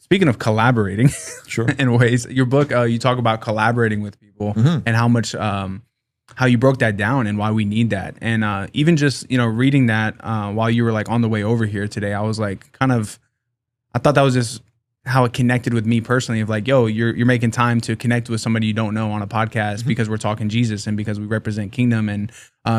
speaking of collaborating, Sure. in ways, your book, you talk about collaborating with people and how much, how you broke that down and why we need that. And even just, reading that while you were like on the way over here today, I was like, I thought that was just how it connected with me personally of like, yo, you're making time to connect with somebody you don't know on a podcast because we're talking Jesus and because we represent kingdom. And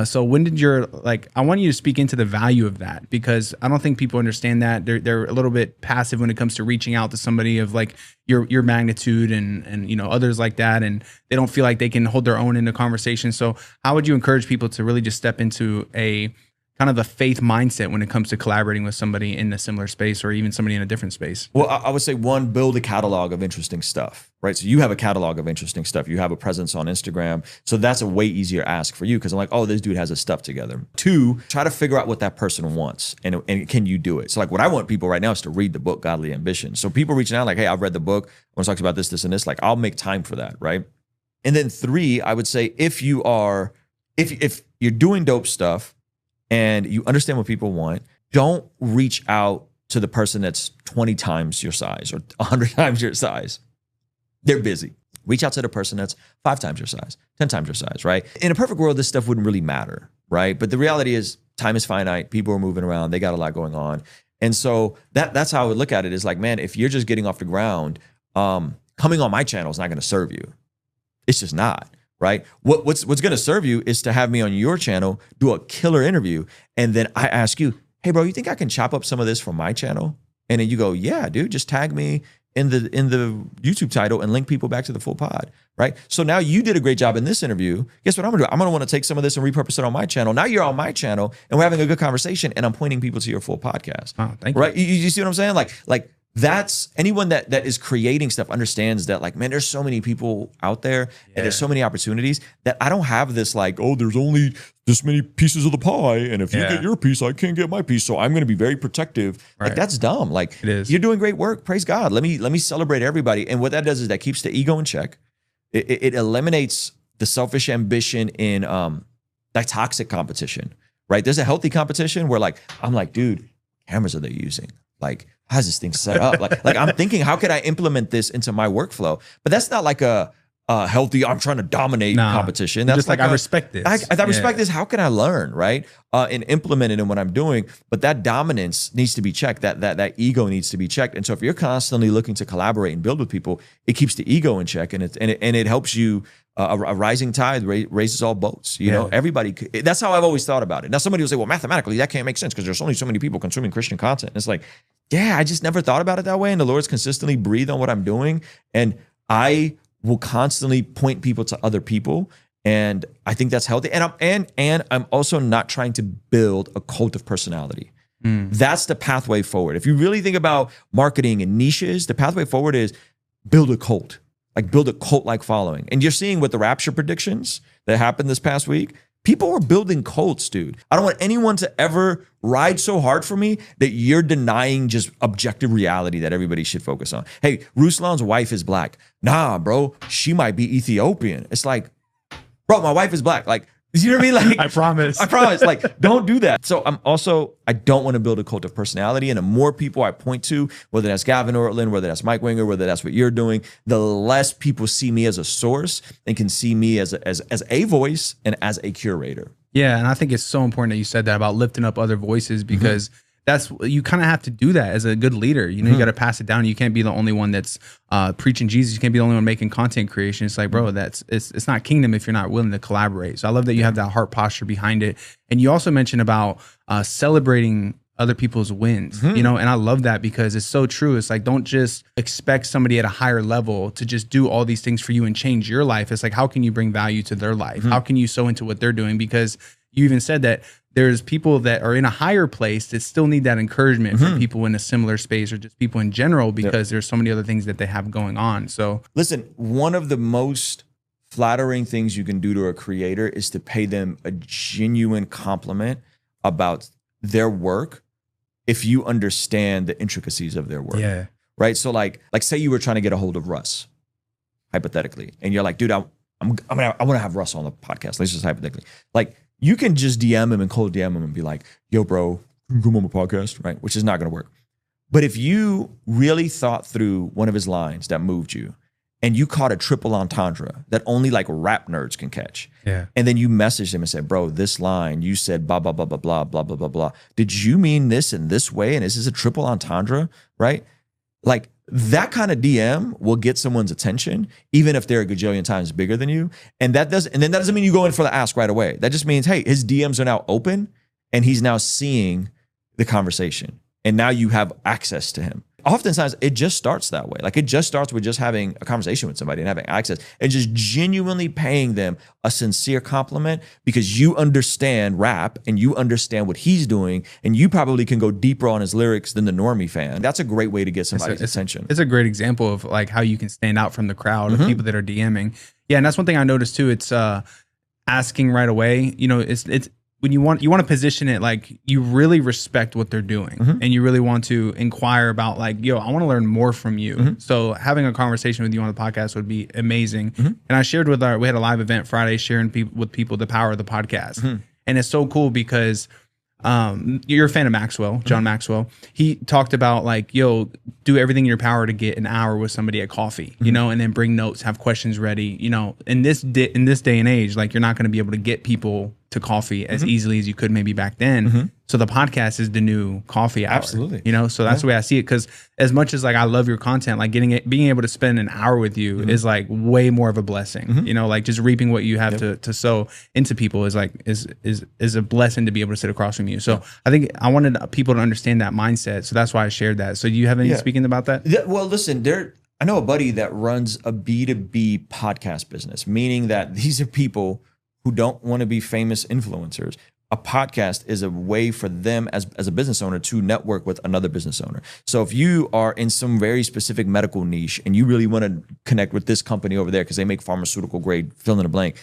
so when did I want you to speak into the value of that, because I don't think people understand that. They're a little bit passive when it comes to reaching out to somebody of like your magnitude and others like that. And they don't feel like they can hold their own in the conversation. So how would you encourage people to really just step into a kind of a faith mindset when it comes to collaborating with somebody in a similar space or even somebody in a different space? Well, I would say one, build a catalog of interesting stuff, right? So you have a catalog of interesting stuff. You have a presence on Instagram. So that's a way easier ask for you because I'm like, oh, this dude has his stuff together. Two, try to figure out what that person wants and can you do it? So like what I want people right now is to read the book, Godly Ambition. So people reaching out like, hey, I've read the book. I want to talk about this, this, and this. Like I'll make time for that, right? And then three, I would say if you're doing dope stuff, and you understand what people want, don't reach out to the person that's 20 times your size or 100 times your size. They're busy. Reach out to the person that's 5 times your size, 10 times your size, right? In a perfect world, this stuff wouldn't really matter, right? But the reality is time is finite. People are moving around. They got a lot going on. And so that's how I would look at it is like, man, if you're just getting off the ground, coming on my channel is not going to serve you. It's just not. Right? What's going to serve you is to have me on your channel, do a killer interview. And then I ask you, hey, bro, you think I can chop up some of this from my channel? And then you go, yeah, dude, just tag me in the YouTube title and link people back to the full pod. Right? So now you did a great job in this interview. Guess what I'm going to do? I'm going to want to take some of this and repurpose it on my channel. Now you're on my channel and we're having a good conversation and I'm pointing people to your full podcast. Oh, thank you. Right? You see what I'm saying? Like that's anyone that is creating stuff understands that like, man, there's so many people out there and there's so many opportunities that I don't have this like, oh, there's only this many pieces of the pie. And if you get your piece, I can't get my piece. So I'm going to be very protective. Right. Like that's dumb. Like it is. You're doing great work. Praise God. Let me celebrate everybody. And what that does is that keeps the ego in check. It eliminates the selfish ambition in that toxic competition, right? There's a healthy competition where like, I'm like, dude, cameras are they using? Like, how's this thing set up? Like I'm thinking, how could I implement this into my workflow? But that's not like a healthy, I'm trying to dominate competition. That's just like I respect this. I respect this. How can I learn, right? And implement it in what I'm doing. But that dominance needs to be checked. That ego needs to be checked. And so if you're constantly looking to collaborate and build with people, it keeps the ego in check and it helps you. A rising tide raises all boats. You know, everybody. That's how I've always thought about it. Now, somebody will say, well, mathematically, that can't make sense because there's only so many people consuming Christian content. And it's like, yeah, I just never thought about it that way. And the Lord's consistently breathed on what I'm doing. And I will constantly point people to other people. And I think that's healthy. And I'm also not trying to build a cult of personality. That's the pathway forward. If you really think about marketing and niches, the pathway forward is build a cult. Like build a cult-like following. And you're seeing with the rapture predictions that happened this past week, people were building cults, dude. I don't want anyone to ever ride so hard for me that you're denying just objective reality that everybody should focus on. Hey, Ruslan's wife is black. Nah, bro, she might be Ethiopian. It's like, bro, my wife is black. Like, you know what I mean? Like, I promise. Like, don't do that. So I don't want to build a cult of personality. And the more people I point to, whether that's Gavin Ortland, whether that's Mike Winger, whether that's what you're doing, the less people see me as a source and can see me as a voice and as a curator. Yeah. And I think it's so important that you said that about lifting up other voices because that's, you kind of have to do that as a good leader. You know, you got to pass it down. You can't be the only one that's preaching Jesus. You can't be the only one making content creation. It's like, bro, it's not kingdom if you're not willing to collaborate. So I love that you have that heart posture behind it. And you also mentioned about celebrating other people's wins, you know, and I love that because it's so true. It's like, don't just expect somebody at a higher level to just do all these things for you and change your life. It's like, how can you bring value to their life? How can you sow into what they're doing? Because you even said that there's people that are in a higher place that still need that encouragement from people in a similar space or just people in general because there's so many other things that they have going on. So listen, one of the most flattering things you can do to a creator is to pay them a genuine compliment about their work if you understand the intricacies of their work. Yeah. Right? So like say you were trying to get a hold of Russ, hypothetically, and you're like, dude, I want to have Russ on the podcast. Let's just hypothetically. Like, you can just DM him and cold DM him and be like, yo, bro, come on my podcast, right? Which is not going to work. But if you really thought through one of his lines that moved you, and you caught a triple entendre that only like rap nerds can catch. Yeah. And then you messaged him and said, bro, this line, you said blah, blah, blah, blah, blah, blah, blah, blah, blah. Did you mean this in this way? And is this a triple entendre? Right? Like that kind of DM will get someone's attention, even if they're a gajillion times bigger than you. And then that doesn't mean you go in for the ask right away. That just means, hey, his DMs are now open and he's now seeing the conversation. And now you have access to him. Oftentimes, it just starts that way. Like it just starts with just having a conversation with somebody and having access and just genuinely paying them a sincere compliment because you understand rap and you understand what he's doing and you probably can go deeper on his lyrics than the normie fan. That's a great way to get somebody's attention. It's a great example of like how you can stand out from the crowd of people that are DMing. Yeah, and that's one thing I noticed too. It's asking right away. You know, it's when you want to position it like you really respect what they're doing and you really want to inquire about like, yo, I want to learn more from you. So having a conversation with you on the podcast would be amazing. And I shared we had a live event Friday sharing with people the power of the podcast. And it's so cool because you're a fan of Maxwell, John Maxwell. He talked about like, yo, do everything in your power to get an hour with somebody at coffee, you know, and then bring notes, have questions ready. You know, in this day and age, like you're not going to be able to get people to coffee as easily as you could maybe back then. So the podcast is the new coffee hour. Absolutely. You know, so that's the way I see it. Because as much as like I love your content, like being able to spend an hour with you is like way more of a blessing. You know, like just reaping what you have to sow into people is like is a blessing to be able to sit across from you. So I think I wanted people to understand that mindset. So that's why I shared that. So do you have any speaking about that? Well, listen, I know a buddy that runs a B2B podcast business, meaning that these are people who don't want to be famous influencers. A podcast is a way for them as a business owner to network with another business owner. So if you are in some very specific medical niche and you really want to connect with this company over there because they make pharmaceutical grade fill in the blank,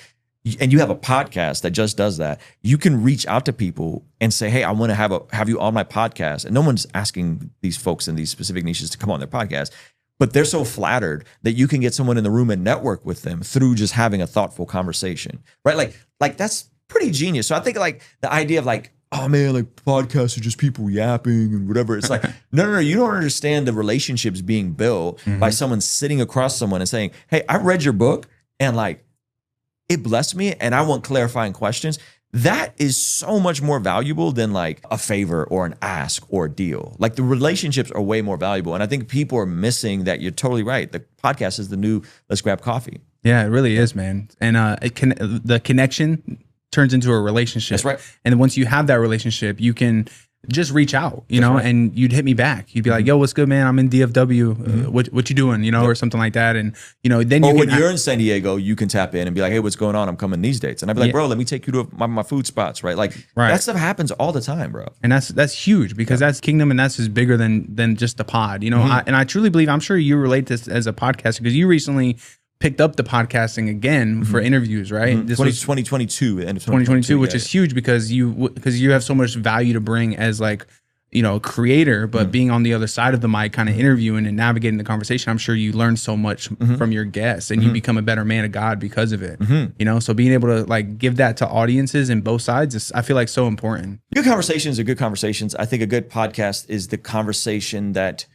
and you have a podcast that just does that, you can reach out to people and say, hey, I want to have you on my podcast. And no one's asking these folks in these specific niches to come on their podcast. But they're so flattered that you can get someone in the room and network with them through just having a thoughtful conversation, right? Like that's pretty genius. So I think like the idea of like, oh man, like podcasts are just people yapping and whatever. It's like, no, you don't understand the relationships being built by someone sitting across someone and saying, hey, I read your book and like it blessed me and I want clarifying questions. That is so much more valuable than like a favor or an ask or a deal. Like the relationships are way more valuable. And I think people are missing that. You're totally right. The podcast is the new let's grab coffee. Yeah, it really is, man. And the connection turns into a relationship. That's right. And once you have that relationship, you can just reach out, you know, and you'd hit me back. You'd be like, yo, what's good, man? I'm in DFW. What you doing? You know, or something like that. And, you know, then when you're in San Diego, you can tap in and be like, hey, what's going on? I'm coming these dates. And I'd be like, bro, let me take you to my food spots, right? Like that stuff happens all the time, bro. And that's huge because that's kingdom and that's just bigger than just the pod, you know? I truly believe, I'm sure you relate this as a podcaster because you recently picked up the podcasting again for interviews, right? This was 2022, end of 2022, which is huge because you have so much value to bring as like, you know, a creator, but being on the other side of the mic, kind of interviewing and navigating the conversation, I'm sure you learn so much from your guests and you become a better man of God because of it. You know, so being able to like give that to audiences in both sides is, I feel like, so important. Good conversations are good conversations. I think a good podcast is the conversation that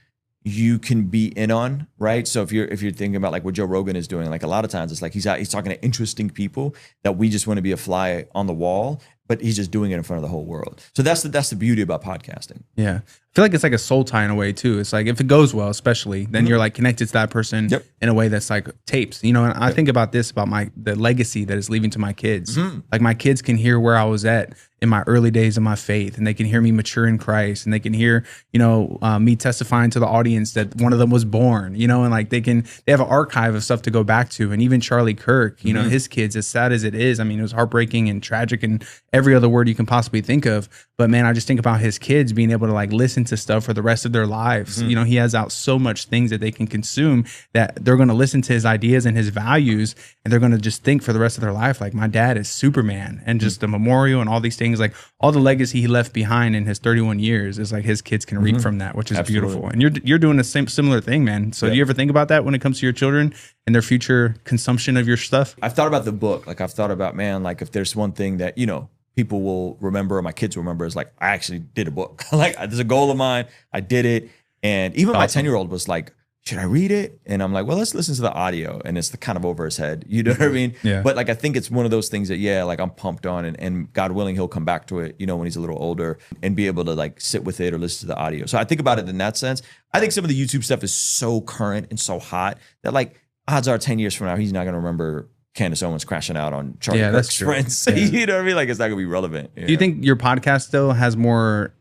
you can be in on, right? So if you're thinking about like what Joe Rogan is doing, like a lot of times it's like he's talking to interesting people that we just want to be a fly on the wall, but he's just doing it in front of the whole world. So that's the beauty about podcasting. Yeah. I feel like it's like a soul tie in a way too. It's like if it goes well, especially, then you're like connected to that person in a way that's like tapes. You know, and I think about this, about the legacy that is leaving to my kids. Like my kids can hear where I was at in my early days of my faith, and they can hear me mature in Christ, and they can hear, you know, me testifying to the audience that one of them was born, you know, and like they have an archive of stuff to go back to. And even Charlie Kirk, you know, his kids, as sad as it is, I mean, it was heartbreaking and tragic and every other word you can possibly think of. But man, I just think about his kids being able to like listen to stuff for the rest of their lives. You know, he has out so much things that they can consume that they're going to listen to his ideas and his values, and they're going to just think for the rest of their life, like my dad is Superman, and just a memorial and all these things, like all the legacy he left behind in his 31 years is like his kids can reap from that, which is beautiful. And you're doing the similar thing, man. So do you ever think about that when it comes to your children and their future consumption of your stuff? I've thought about the book. Like I've thought about, man, like if there's one thing that, you know, people will remember, or my kids will remember, is like, I actually did a book. Like there's a goal of mine. I did it. And even my Awesome. 10-year-old was like, should I read it? And I'm like, well, let's listen to the audio. And it's kind of over his head. You know what I mean? Yeah. But like, I think it's one of those things that, like I'm pumped on, and God willing, he'll come back to it, when he's a little older, and be able to like sit with it or listen to the audio. So I think about it in that sense. I think some of the YouTube stuff is so current and so hot that like odds are 10 years from now, he's not going to remember Candace Owens crashing out on Charlie Kirk's Friends. Yeah. You know what I mean? Like, it's not going to be relevant. Do you think your podcast still has more,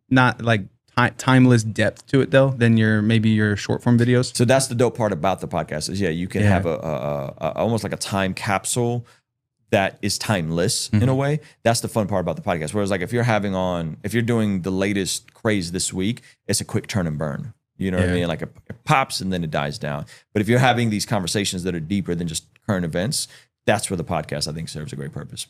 not like timeless depth to it though than maybe your short form videos? So that's the dope part about the podcast is you can have a almost like a time capsule that is timeless in a way. That's the fun part about the podcast. Whereas like if you're doing the latest craze this week, it's a quick turn and burn. You know what I mean? Like it pops and then it dies down. But if you're having these conversations that are deeper than just current events, that's where the podcast I think serves a great purpose.